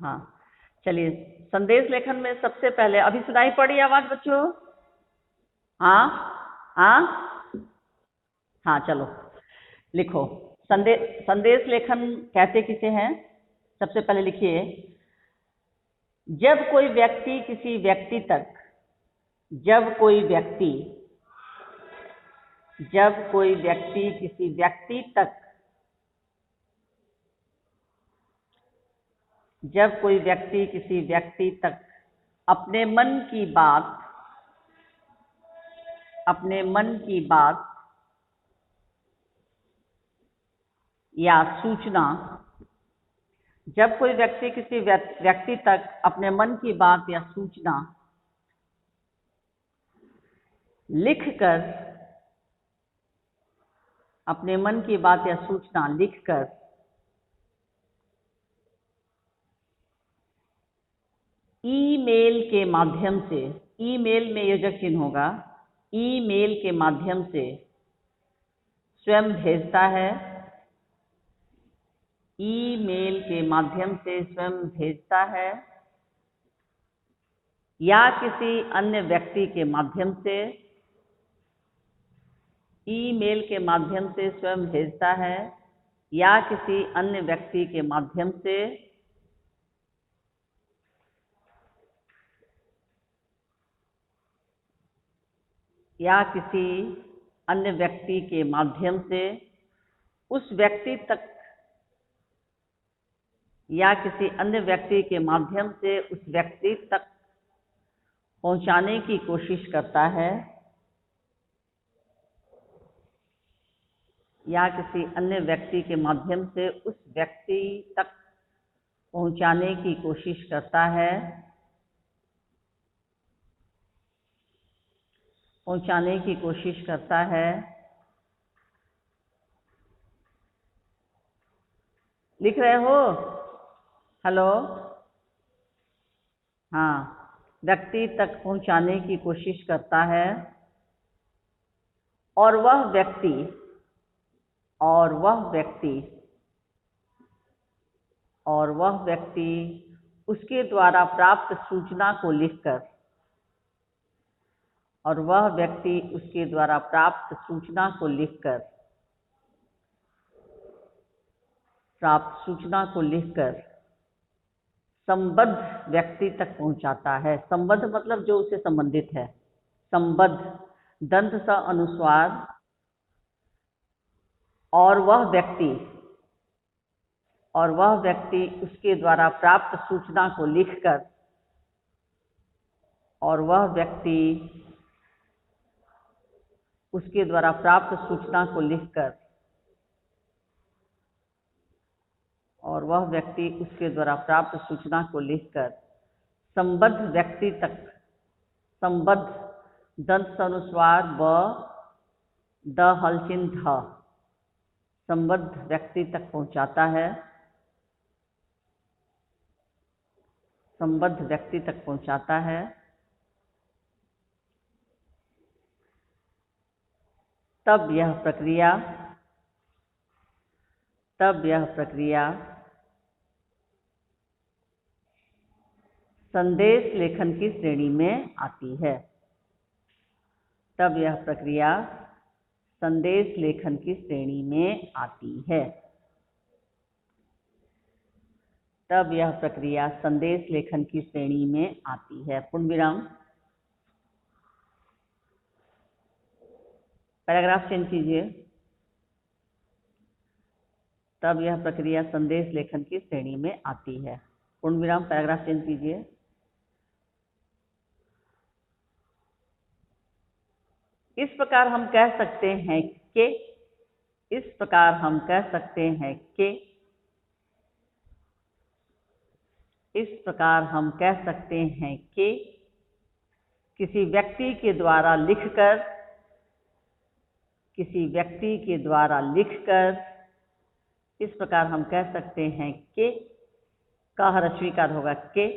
हाँ, चलिए। संदेश लेखन में सबसे पहले अभी सुनाई पड़ी आवाज बच्चों? हाँ हाँ हाँ, चलो लिखो। संदेश लेखन कहते किसे हैं? सबसे पहले लिखिए, जब कोई व्यक्ति किसी व्यक्ति तक जब कोई व्यक्ति किसी व्यक्ति तक जब कोई व्यक्ति किसी व्यक्ति तक अपने मन की बात या सूचना जब कोई व्यक्ति किसी व्यक्ति तक अपने मन की बात या सूचना लिखकर ईमेल के माध्यम से, ईमेल में योजक चिन्ह होगा, ईमेल के माध्यम से स्वयं भेजता है, ईमेल के माध्यम से स्वयं भेजता है या किसी अन्य व्यक्ति के माध्यम से, ईमेल के माध्यम से स्वयं भेजता है या किसी अन्य व्यक्ति के माध्यम से उस व्यक्ति तक पहुंचाने की कोशिश करता है, या किसी अन्य व्यक्ति के माध्यम से उस व्यक्ति तक पहुंचाने की कोशिश करता है, लिख रहे हो? हेलो? हाँ, व्यक्ति तक पहुंचाने की कोशिश करता है और वह व्यक्ति उसके द्वारा प्राप्त सूचना को लिखकर संबद्ध व्यक्ति तक पहुंचाता है। संबद्ध मतलब जो उससे संबंधित है। संबद्ध, दंत स अनुस्वार, और वह व्यक्ति उसके द्वारा प्राप्त सूचना को लिखकर संबद्ध व्यक्ति तक, संबद्ध दंत स अनुस्वार ब द हलचिन ध, संबद्ध व्यक्ति तक पहुंचाता है, तब यह प्रक्रिया संदेश लेखन की श्रेणी में आती है। पूर्ण विराम। पैराग्राफ चेंज कीजिए। तब यह प्रक्रिया संदेश लेखन की श्रेणी में आती है। पूर्ण विराम, पैराग्राफ चेंज कीजिए। इस प्रकार हम कह सकते हैं कि किसी व्यक्ति के द्वारा लिखकर इस प्रकार हम कह सकते हैं कि का ह्रस्वीकार होगा के,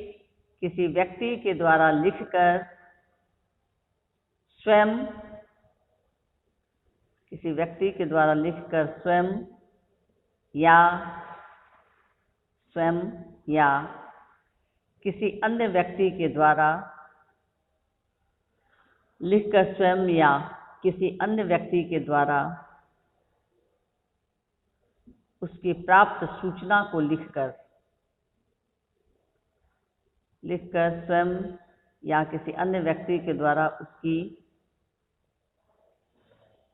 किसी व्यक्ति के द्वारा लिखकर स्वयं या किसी अन्य व्यक्ति के द्वारा लिखकर स्वयं या किसी अन्य व्यक्ति के द्वारा उसकी प्राप्त सूचना को लिखकर स्वयं या किसी अन्य व्यक्ति के द्वारा उसकी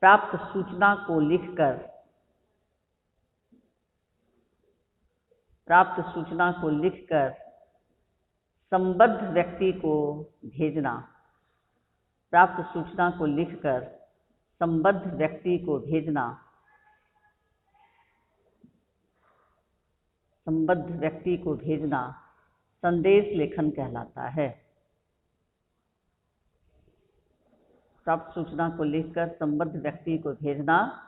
प्राप्त सूचना को लिखकर संबद्ध व्यक्ति को भेजना। प्राप्त सूचना को लिखकर संबद्ध व्यक्ति को भेजना। संबद्ध व्यक्ति को भेजना संदेश लेखन कहलाता है। प्राप्त सूचना को लिखकर संबद्ध व्यक्ति को भेजना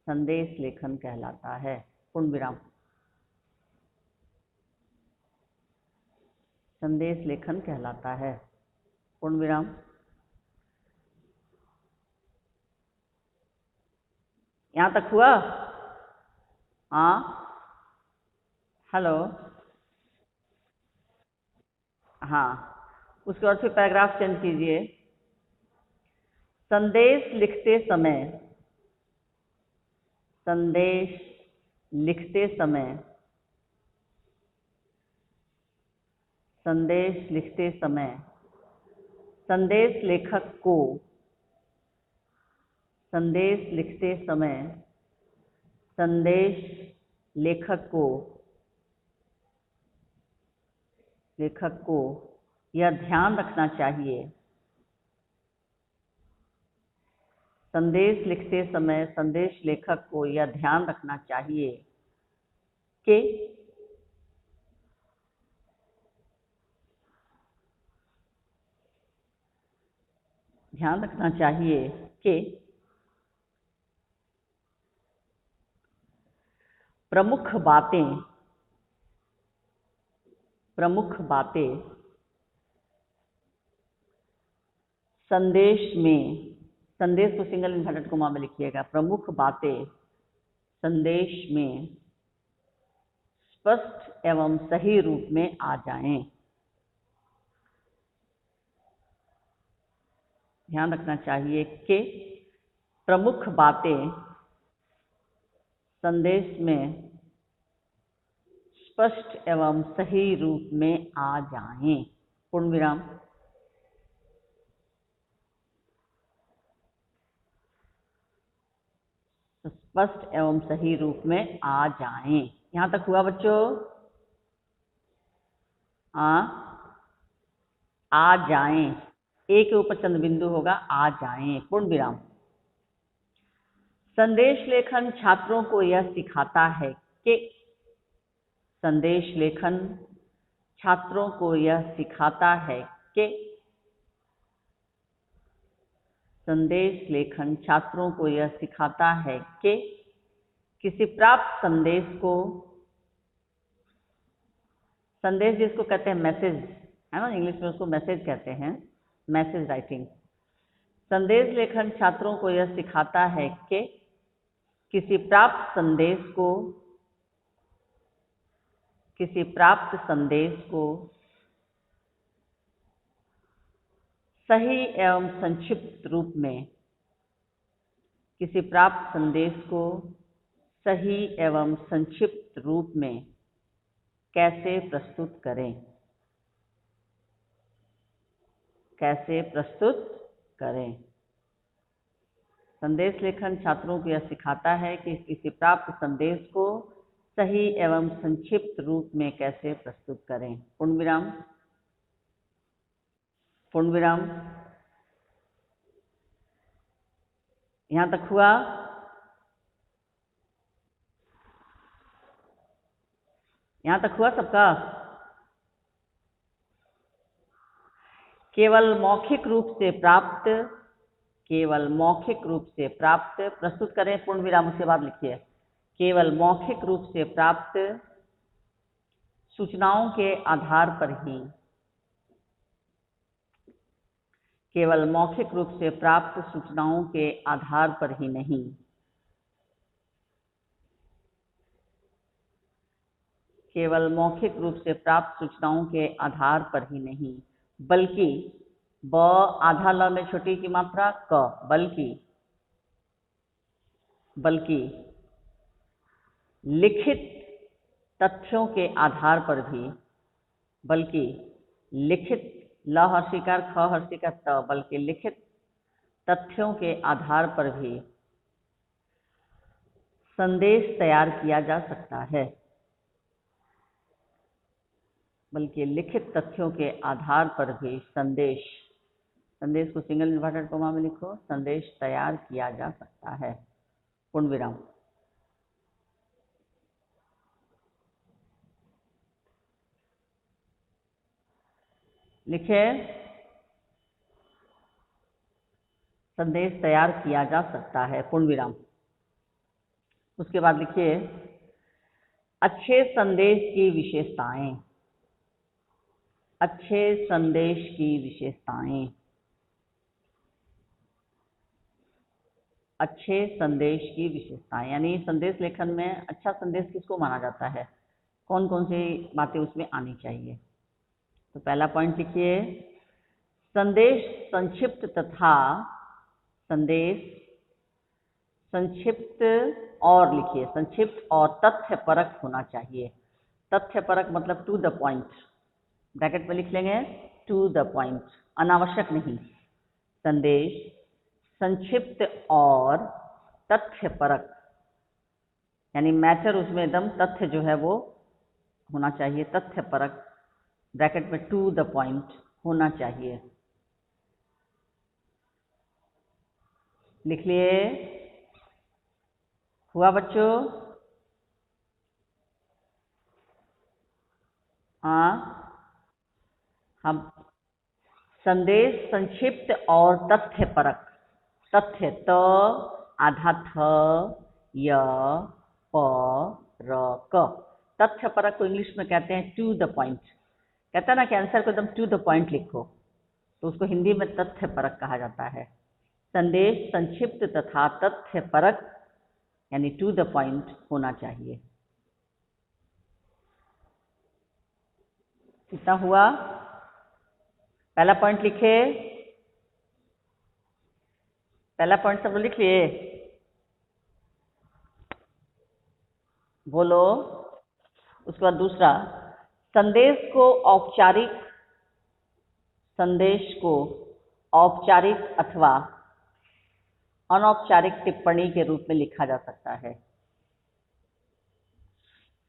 संदेश लेखन कहलाता है। पूर्ण विराम। संदेश लेखन कहलाता है। पूर्ण विराम। यहाँ तक हुआ? हाँ, हेलो, हाँ, उसके बाद फिर पैराग्राफ चेंज कीजिए। संदेश लिखते समय संदेश लेखक को यह ध्यान रखना चाहिए। संदेश लिखते समय संदेश लेखक को यह ध्यान रखना चाहिए कि प्रमुख बातें संदेश को सिंगल इन्वर्टेड कोमा में लिखिएगा। प्रमुख बातें संदेश में स्पष्ट एवं सही रूप में आ जाएं। ध्यान रखना चाहिए कि प्रमुख बातें संदेश में स्पष्ट एवं सही रूप में आ जाएं। पूर्ण विराम। स्पष्ट एवं सही रूप में आ जाएं। यहाँ तक हुआ बच्चों? आ जाएं। ए के ऊपर चंद्र बिंदु होगा, आ जाएं। पूर्ण विराम। संदेश लेखन छात्रों को यह सिखाता है कि संदेश लेखन छात्रों को यह सिखाता है कि किसी प्राप्त संदेश को, संदेश जिसको कहते हैं मैसेज, है ना, इंग्लिश में उसको मैसेज कहते हैं, मैसेज राइटिंग। संदेश लेखन छात्रों को यह सिखाता है कि किसी प्राप्त संदेश को सही एवं संक्षिप्त रूप में कैसे प्रस्तुत करें। संदेश लेखन छात्रों को यह सिखाता है कि किसी प्राप्त संदेश को सही एवं संक्षिप्त रूप में कैसे प्रस्तुत करें। पूर्ण विराम। पूर्ण विराम। यहाँ तक हुआ? यहाँ तक हुआ सबका? केवल मौखिक रूप से प्राप्त प्रस्तुत करें। पूर्ण विराम। उसके बाद लिखिए केवल मौखिक रूप से प्राप्त सूचनाओं के आधार पर ही, केवल मौखिक रूप से प्राप्त सूचनाओं के आधार पर ही नहीं, केवल मौखिक रूप से प्राप्त सूचनाओं के आधार पर ही नहीं, बल्कि ब आधा ल में छोटी की मात्रा क, बल्कि लिखित तथ्यों के आधार पर भी, बल्कि लिखित ल हर्षिकार ख हर्षिकार त, बल्कि लिखित तथ्यों के आधार पर भी संदेश तैयार किया जा सकता है। बल्कि लिखित तथ्यों के आधार पर भी संदेश को सिंगल इन्वर्टेड कोमा में लिखो, संदेश तैयार किया जा सकता है, पूर्ण विराम। लिखे संदेश तैयार किया जा सकता है, पूर्ण विराम। उसके बाद लिखिए अच्छे संदेश की विशेषताएं। अच्छे संदेश की विशेषताएं। अच्छे संदेश की विशेषताएं यानी संदेश लेखन में अच्छा संदेश किसको माना जाता है, कौन कौन सी बातें उसमें आनी चाहिए। तो पहला पॉइंट लिखिए, संदेश संक्षिप्त तथा संदेश संक्षिप्त और लिखिए संक्षिप्त और तथ्यपरक होना चाहिए। तथ्यपरक मतलब टू द पॉइंट, ब्रैकेट में लिख लेंगे टू द पॉइंट, अनावश्यक नहीं। संदेश संक्षिप्त और तथ्यपरक यानी मैटर उसमें एकदम तथ्य जो है वो होना चाहिए, तथ्यपरक ब्रैकेट में टू द पॉइंट होना चाहिए। लिख लिए, हुआ बच्चों? हाँ, हम संदेश संक्षिप्त और तथ्यपरक, तथ्य त आधा थ य प र क, तथ्यपरक को इंग्लिश में कहते हैं टू द पॉइंट। कहता है ना कि आंसर को एकदम टू द पॉइंट लिखो, तो उसको हिंदी में तथ्यपरक कहा जाता है। संदेश संक्षिप्त तथा तथ्यपरक यानी टू द पॉइंट होना चाहिए। कितना हुआ? पहला पॉइंट लिखे, पहला पॉइंट सब लिख लिए, बोलो। उसके बाद दूसरा, संदेश को औपचारिक अथवा अनौपचारिक टिप्पणी के रूप में लिखा जा सकता है।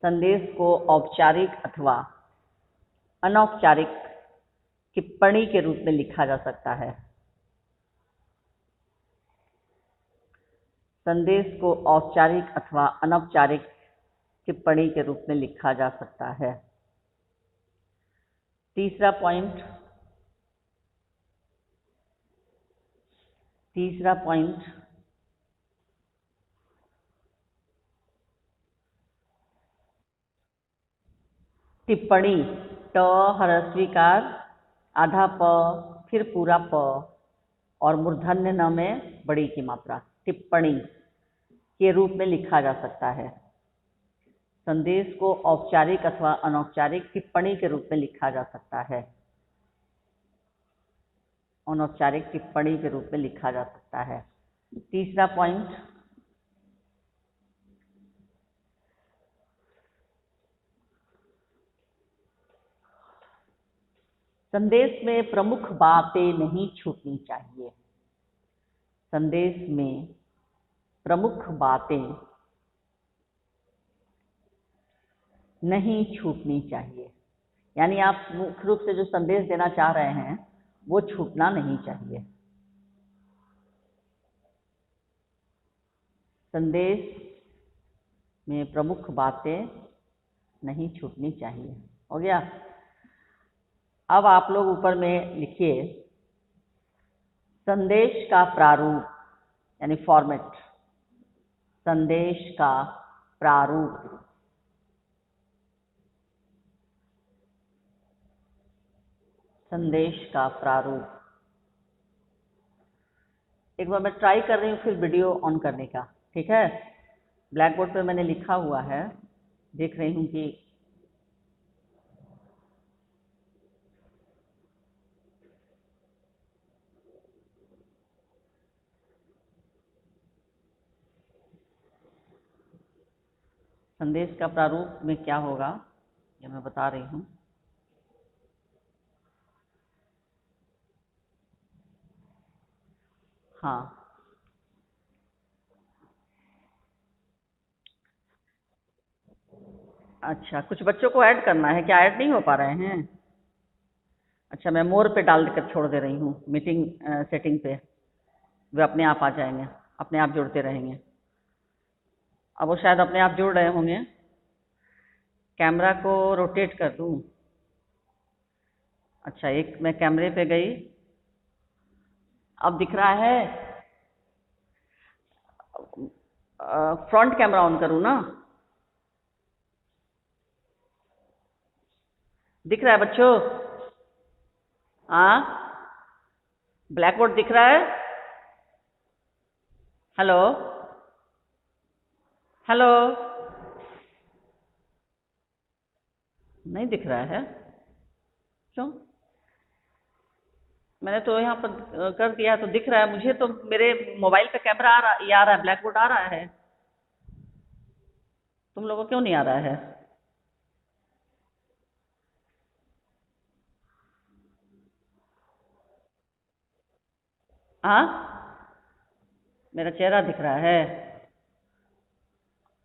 संदेश को औपचारिक अथवा अनौपचारिक टिप्पणी के रूप में लिखा जा सकता है। संदेश को औपचारिक अथवा अनौपचारिक टिप्पणी के रूप में लिखा जा सकता है। तीसरा पॉइंट, टिप्पणी ट ह्रस्वीकार आधा प फिर पूरा प और मूर्धन्य न में बड़ी की मात्रा, टिप्पणी के रूप में लिखा जा सकता है। संदेश को औपचारिक अथवा अनौपचारिक टिप्पणी के रूप में लिखा जा सकता है। अनौपचारिक टिप्पणी के रूप में लिखा जा सकता है। तीसरा पॉइंट, संदेश में प्रमुख बातें नहीं छूटनी चाहिए। संदेश में प्रमुख बातें नहीं छूटनी चाहिए, यानी आप मुख्य रूप से जो संदेश देना चाह रहे हैं वो छूटना नहीं चाहिए। संदेश में प्रमुख बातें नहीं छूटनी चाहिए। हो गया? अब आप लोग ऊपर में लिखिए संदेश का प्रारूप यानी फॉर्मेट। संदेश का प्रारूप, संदेश का प्रारूप। एक बार मैं ट्राई कर रही हूँ फिर वीडियो ऑन करने का, ठीक है? ब्लैक बोर्ड पर मैंने लिखा हुआ है, देख रही हूँ कि संदेश का प्रारूप में क्या होगा ये मैं बता रही हूँ। हाँ, अच्छा, कुछ बच्चों को ऐड करना है क्या? ऐड नहीं हो पा रहे हैं? अच्छा, मैं मोर पे डाल कर छोड़ दे रही हूँ, मीटिंग सेटिंग पे। वे अपने आप आ जाएंगे, अपने आप जुड़ते रहेंगे। अब वो शायद अपने आप जुड़ रहे होंगे। कैमरा को रोटेट कर दूँ? अच्छा, एक मैं कैमरे पे गई, अब दिख रहा है। फ्रंट कैमरा ऑन करूँ ना? दिख रहा है बच्चों? हाँ, ब्लैक बोर्ड दिख रहा है? हेलो, हेलो, नहीं दिख रहा है? क्यों? मैंने तो यहाँ पर कर दिया तो दिख रहा है मुझे। तो मेरे मोबाइल पे कैमरा आ रहा, ये आ रहा है, ब्लैक बोर्ड आ रहा है। तुम लोगों को क्यों नहीं आ रहा है? हाँ, मेरा चेहरा दिख रहा है।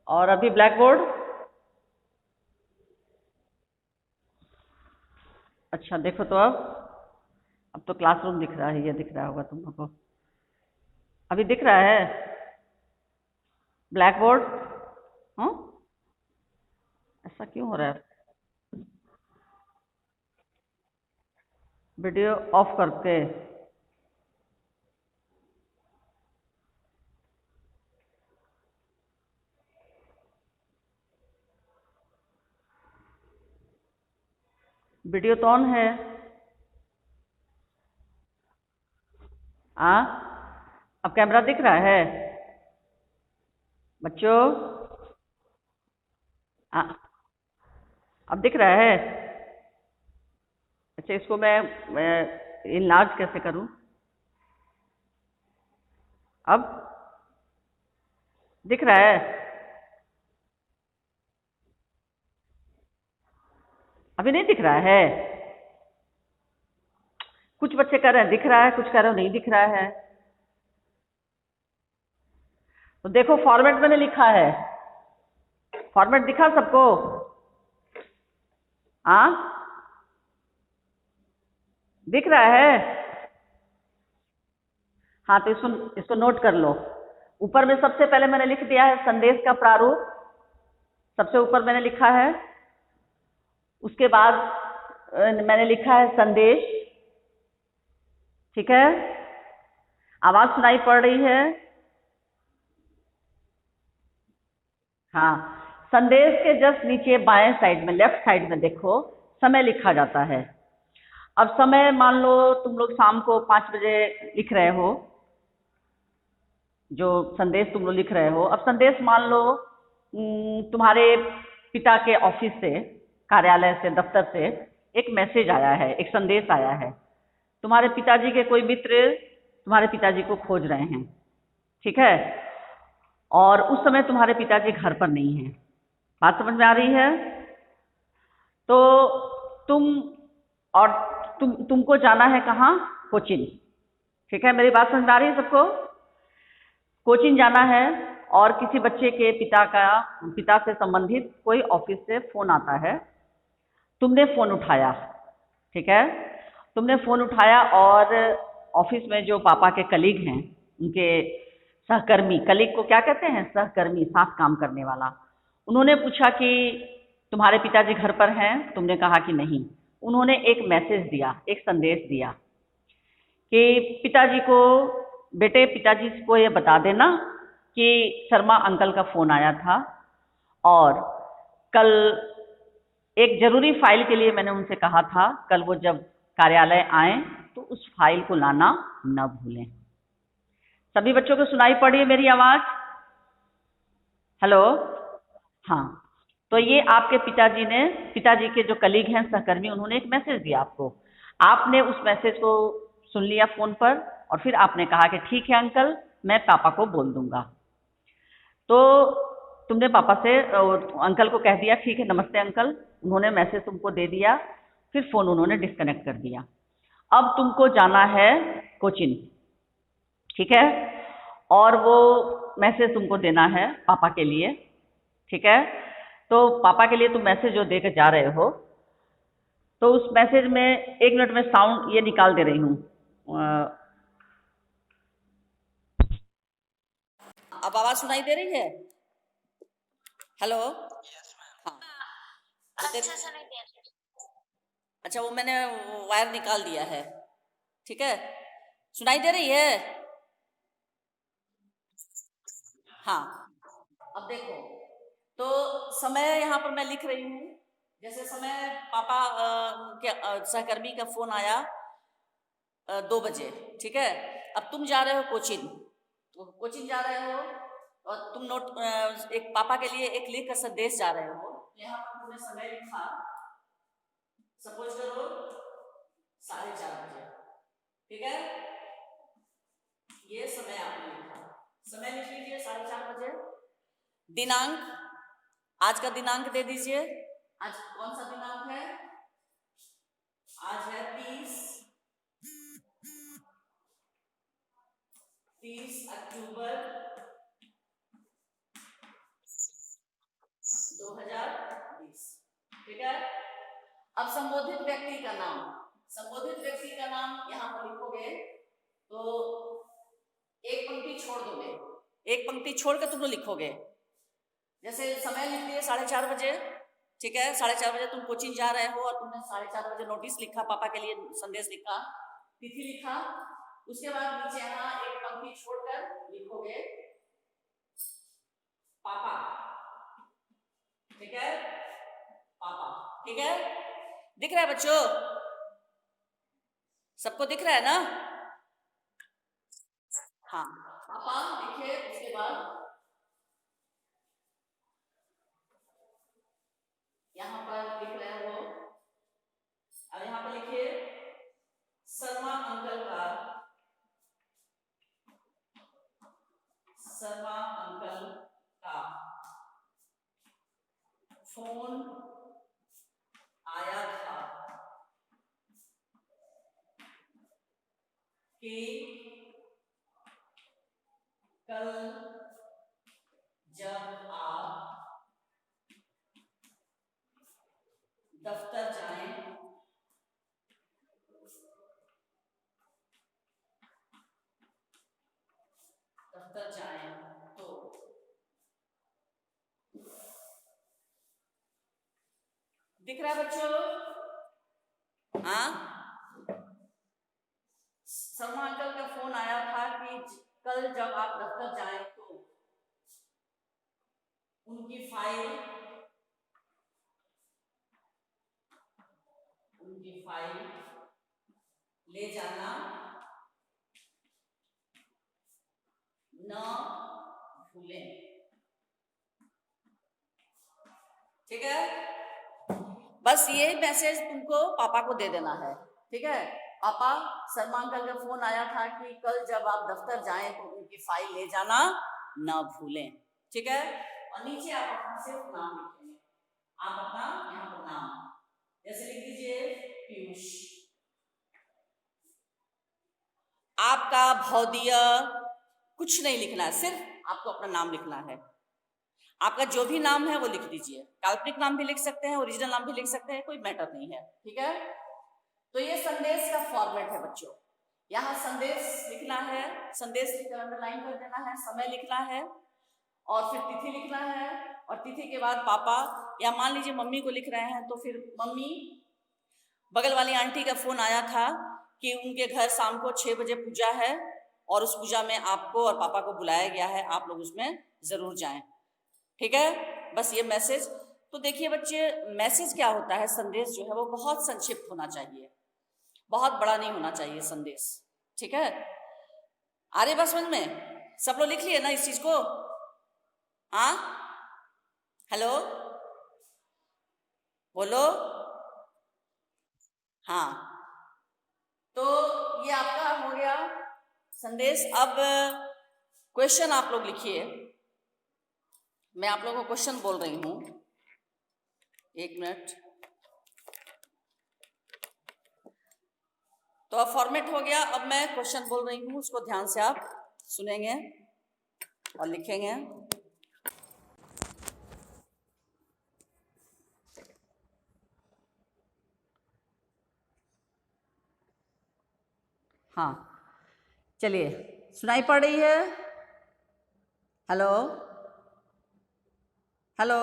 और अभी ब्लैक बोर्ड? अच्छा, देखो तो अब तो क्लासरूम दिख रहा है, ये दिख रहा होगा तुम लोगों को। अभी दिख रहा है ब्लैक बोर्ड? हाँ, ऐसा क्यों हो रहा है? वीडियो ऑफ करके? वीडियो तो ऑन है। हाँ, अब कैमरा दिख रहा है बच्चों? हाँ, अब दिख रहा है? अच्छा, इसको मैं इनलार्ज कैसे करूं? अब दिख रहा है? अभी नहीं दिख रहा है? कुछ बच्चे कह रहे हैं दिख रहा है, कुछ कह रहे हो नहीं दिख रहा है। तो देखो, फॉर्मेट मैंने लिखा है। फॉर्मेट दिखा सबको? हाँ, दिख रहा है? हाँ, तो इसको इसको नोट कर लो। ऊपर में सबसे पहले मैंने लिख दिया है संदेश का प्रारूप, सबसे ऊपर मैंने लिखा है। उसके बाद मैंने लिखा है संदेश। ठीक है, आवाज सुनाई पड़ रही है? हाँ, संदेश के जस्ट नीचे बाएं साइड में, लेफ्ट साइड में देखो, समय लिखा जाता है। अब समय मान लो तुम लोग शाम को 5 बजे लिख रहे हो, जो संदेश तुम लोग लिख रहे हो। अब संदेश मान लो तुम्हारे पिता के ऑफिस से, कार्यालय से, दफ्तर से एक मैसेज आया है, एक संदेश आया है। तुम्हारे पिताजी के कोई मित्र तुम्हारे पिताजी को खोज रहे हैं, ठीक है? और उस समय तुम्हारे पिताजी घर पर नहीं हैं। बात समझ में आ रही है? तो तुम और तुमको जाना है कहाँ? कोचिन। ठीक है, मेरी बात समझ में आ रही है सबको? कोचिन जाना है और किसी बच्चे के पिता से संबंधित कोई ऑफिस से फोन आता है। तुमने फोन उठाया, ठीक है? तुमने फोन उठाया और ऑफिस में जो पापा के कलीग हैं, उनके सहकर्मी, कलीग को क्या कहते हैं? सहकर्मी, साथ काम करने वाला। उन्होंने पूछा कि तुम्हारे पिताजी घर पर हैं? तुमने कहा कि नहीं। उन्होंने एक मैसेज दिया, एक संदेश दिया कि पिताजी को, बेटे पिताजी को ये बता देना कि शर्मा अंकल का फोन आया था और कल एक जरूरी फाइल के लिए मैंने उनसे कहा था, कल वो जब कार्यालय आए तो उस फाइल को लाना न भूलें। सभी बच्चों को सुनाई पड़ी है मेरी आवाज? हेलो? हाँ, तो ये आपके पिताजी के जो कलीग हैं, सहकर्मी, उन्होंने एक मैसेज दिया आपको। आपने उस मैसेज को सुन लिया फोन पर और फिर आपने कहा कि ठीक है अंकल, मैं पापा को बोल दूंगा। तो तुमने पापा से अंकल को कह दिया ठीक है नमस्ते अंकल, उन्होंने मैसेज तुमको दे दिया, फिर फ़ोन उन्होंने डिस्कनेक्ट कर दिया। अब तुमको जाना है कोचिन, ठीक है, और वो मैसेज तुमको देना है पापा के लिए, ठीक है। तो पापा के लिए तुम मैसेज जो देकर जा रहे हो, तो उस मैसेज में 1 मिनट में साउंड ये निकाल दे रही हूँ। अब आवाज सुनाई दे रही है? हेलो। हाँ। अच्छा, वो मैंने वायर निकाल दिया है, ठीक है। सुनाई दे रही है? हाँ। अब देखो, तो समय यहाँ पर मैं लिख रही हूँ, जैसे समय पापा के सहकर्मी का फोन आया 2 बजे, ठीक है। अब तुम जा रहे हो कोचिन, तो कोचिन जा रहे हो और तुम एक पापा के लिए एक लिख कर संदेश जा रहे हो। यहाँ पर तुमने समय लिखा, सपोज करो 4:30 बजे, ठीक है। ये समय आपने लिखा, समय लिख लीजिए 4:30 बजे। दिनांक, आज का दिनांक दे दीजिए। आज कौन सा दिनांक है? आज है 30 अक्टूबर 2020, ठीक है। अब संबोधित व्यक्ति का नाम, संबोधित व्यक्ति का नाम यहां पर लिखोगे, तो एक पंक्ति छोड़ दोगे, एक पंक्ति छोड़कर तुम लोग लिखोगे। जैसे समय लिख लिए 4:30 बजे, ठीक है। 4:30 बजे तुम कोचिंग जा रहे हो और तुमने 4:30 बजे नोटिस लिखा, पापा के लिए संदेश लिखा, तिथि लिखा, उसके बाद नीचे यहाँ एक पंक्ति छोड़कर लिखोगे पापा, ठीक है, पापा, ठीक है। दिख रहा है बच्चों? सबको दिख रहा है ना? हाँ, पापा लिखे, उसके बाद यहाँ पर लिख रहे हो, अब यहाँ पर लिखिए शर्मा अंकल का, शर्मा अंकल का फोन आया था कि कल जब आप दफ्तर जाएं तो दिख रहा है बच्चों? हाँ, शर्मा अंकल का फोन आया था कि कल जब आप दफ्तर जाएं तो उनकी फाइल ले जाना न भूलें, ठीक है। बस ये मैसेज तुमको पापा को दे देना है, ठीक है। पापा, शर्मा अंकल का फोन आया था कि कल जब आप दफ्तर जाएं तो उनकी फाइल ले जाना न भूलें, ठीक है। और नीचे आप अपना सिर्फ नाम लिखेंगे, आप अपना यहाँ पर नाम जैसे लिख दीजिए पीयूष, आपका भौदीय कुछ नहीं लिखना है, सिर्फ आपको अपना नाम लिखना है। आपका जो भी नाम है वो लिख दीजिए, काल्पनिक नाम भी लिख सकते हैं, ओरिजिनल नाम भी लिख सकते हैं, कोई मैटर नहीं है, ठीक है। तो ये संदेश का फॉर्मेट है बच्चों। यहाँ संदेश लिखना है, संदेश लिखकर अंडरलाइन कर देना है, समय लिखना है और फिर तिथि लिखना है, और तिथि के बाद पापा, या मान लीजिए मम्मी को लिख रहे हैं तो फिर मम्मी, बगल वाली आंटी का फोन आया था कि उनके घर शाम को 6 बजे पूजा है और उस पूजा में आपको और पापा को बुलाया गया है, आप लोग उसमें जरूर जाएं, ठीक है। बस ये मैसेज। तो देखिए बच्चे, मैसेज क्या होता है, संदेश जो है वो बहुत संक्षिप्त होना चाहिए, बहुत बड़ा नहीं होना चाहिए संदेश, ठीक है। आ रही बात समझ में? सब लोग लिख लिए ना इस चीज को? हाँ, हेलो, बोलो। हाँ, तो ये आपका हो गया संदेश। अब क्वेश्चन आप लोग लिखिए, मैं आप लोगों को क्वेश्चन बोल रही हूँ, 1 मिनट। तो अब फॉर्मेट हो गया, अब मैं क्वेश्चन बोल रही हूँ, उसको ध्यान से आप सुनेंगे और लिखेंगे। हाँ, चलिए, सुनाई पड़ रही है? हेलो, हेलो,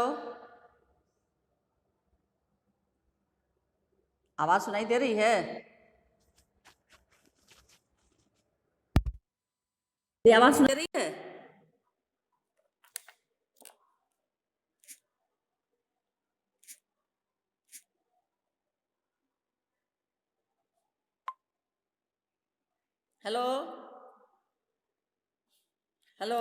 आवाज सुनाई दे रही है? ये आवाज सुनाई दे रही है? Hello, hello,